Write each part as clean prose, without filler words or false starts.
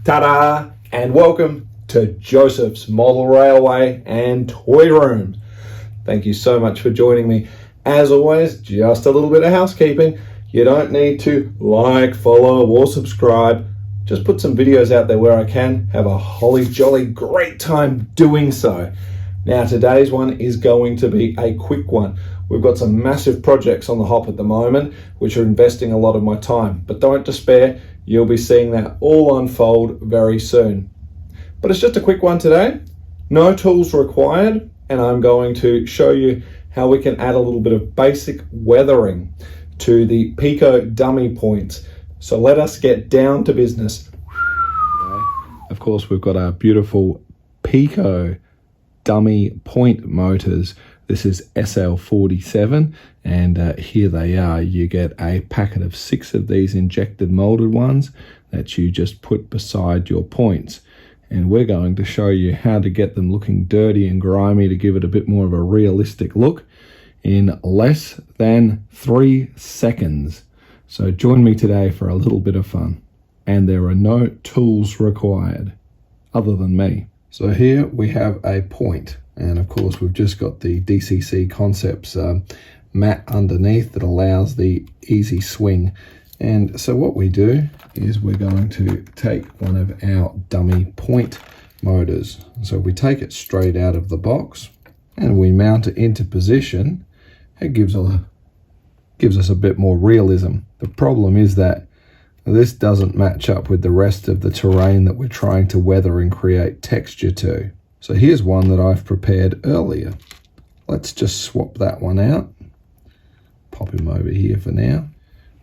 TADA! And welcome to Josef's Model Railway and Toy Room. Thank you so much for joining me. As always, just a little bit of housekeeping. You don't need to like, follow, or subscribe. Just put some videos out there where I can. Have a holly jolly great time doing so. Now today's one is going to be a quick one. We've got some massive projects on the hop at the moment, which are investing a lot of my time. But don't despair, you'll be seeing that all unfold very soon. But it's just a quick one today. No tools required, and I'm going to show you how we can add a little bit of basic weathering to the Peco Dummy Point. So let us get down to business. Of course, we've got our beautiful Peco Dummy Point motors. This is SL-47, and here they are. You get a packet of 6 of these injected molded ones that you just put beside your points. And we're going to show you how to get them looking dirty and grimy to give it a bit more of a realistic look in less than 3 seconds. So join me today for a little bit of fun. And there are no tools required other than me. So here we have a point, and of course we've just got the DCC Concepts mat underneath that allows the easy swing. And so what we do is we're going to take one of our dummy point motors. So we take it straight out of the box and we mount it into position. It gives us a bit more realism. The problem is that this doesn't match up with the rest of the terrain that we're trying to weather and create texture to. So here's one that I've prepared earlier. Let's just swap that one out. Pop him over here for now.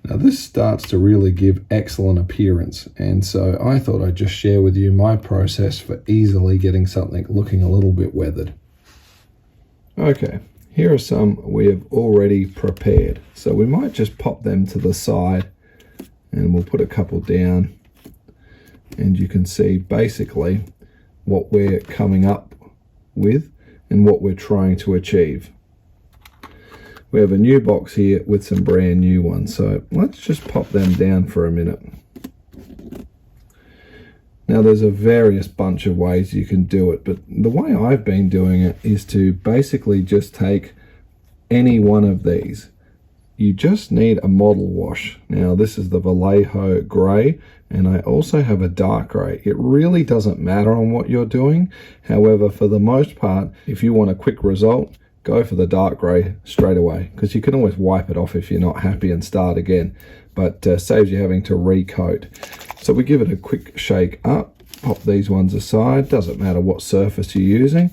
Now this starts to really give excellent appearance, and so I thought I'd just share with you my process for easily getting something looking a little bit weathered. Okay, here are some we have already prepared. So we might just pop them to the side, and we'll put a couple down, and you can see basically what we're coming up with and what we're trying to achieve. We have a new box here with some brand new ones, so let's just pop them down for a minute. Now there's a various bunch of ways you can do it, but the way I've been doing it is to basically just take any one of these. You just need a model wash. Now this is the Vallejo grey, and I also have a dark grey. It really doesn't matter on what you're doing. However, for the most part, if you want a quick result, go for the dark grey straight away, because you can always wipe it off if you're not happy and start again, but saves you having to recoat. So we give it a quick shake up, pop these ones aside, doesn't matter what surface you're using.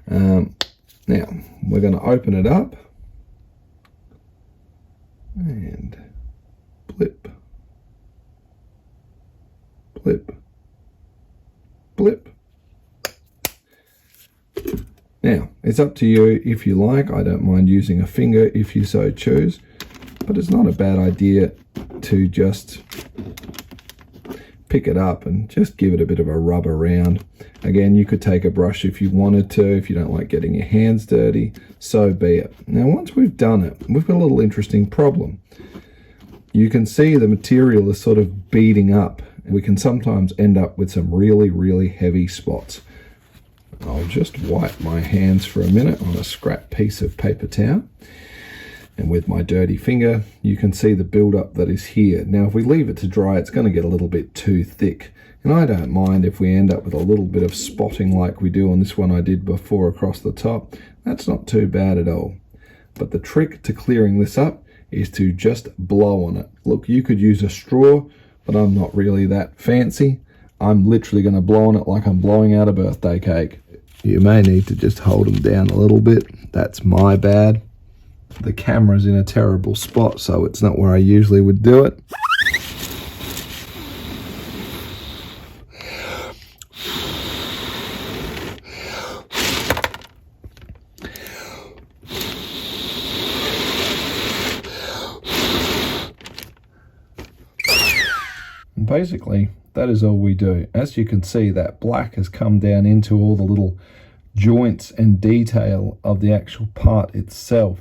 Now we're going to open it up and blip, blip, blip. Now, it's up to you if you like. I don't mind using a finger if you so choose, but it's not a bad idea to just pick it up and just give it a bit of a rub around. Again, you could take a brush if you wanted to. If you don't like getting your hands dirty, so be it. Now, once we've done it, we've got a little interesting problem. You can see the material is sort of beading up. We can sometimes end up with some really, really heavy spots. I'll just wipe my hands for a minute on a scrap piece of paper towel. And with my dirty finger, you can see the buildup that is here. Now, if we leave it to dry, it's going to get a little bit too thick. And I don't mind if we end up with a little bit of spotting like we do on this one I did before across the top. That's not too bad at all. But the trick to clearing this up is to just blow on it. Look, you could use a straw, but I'm not really that fancy. I'm literally going to blow on it like I'm blowing out a birthday cake. You may need to just hold them down a little bit. That's my bad. The camera's in a terrible spot, so it's not where I usually would do it. And basically, that is all we do. As you can see, that black has come down into all the little joints and detail of the actual part itself.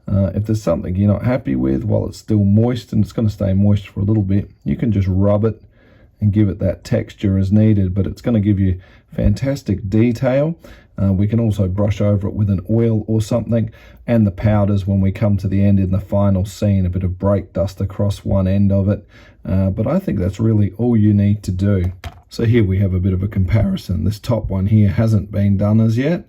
If there's something you're not happy with while it's still moist, and it's going to stay moist for a little bit, you can just rub it and give it that texture as needed, but it's going to give you fantastic detail. We can also brush over it with an oil or something, and the powders when we come to the end in the final scene, a bit of brake dust across one end of it. But I think that's really all you need to do. So here we have a bit of a comparison. This top one here hasn't been done as yet,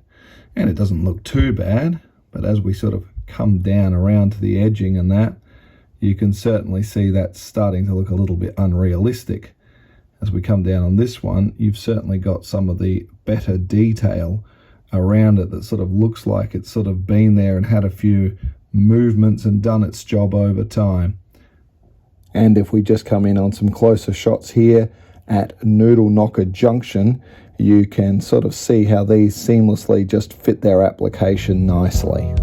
and it doesn't look too bad, but as we sort of come down around to the edging and that, you can certainly see that's starting to look a little bit unrealistic. As we come down on this one, you've certainly got some of the better detail around it that sort of looks like it's sort of been there and had a few movements and done its job over time. And if we just come in on some closer shots here at Noodle Knocker Junction, you can sort of see how these seamlessly just fit their application nicely.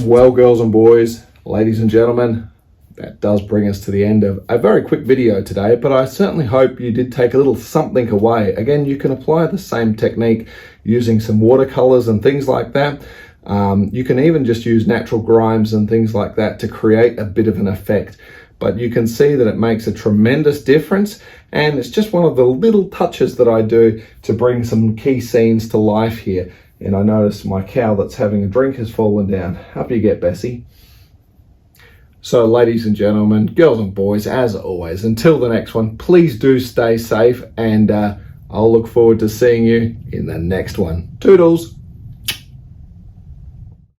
Well, girls and boys, ladies and gentlemen, that does bring us to the end of a very quick video today, but I certainly hope you did take a little something away. Again, you can apply the same technique using some watercolors and things like that. You can even just use natural grimes and things like that to create a bit of an effect. But you can see that it makes a tremendous difference, and it's just one of the little touches that I do to bring some key scenes to life here. And I notice my cow that's having a drink has fallen down. Up you get, Bessie. So ladies and gentlemen, girls and boys, as always, until the next one, please do stay safe, and I'll look forward to seeing you in the next one. Toodles!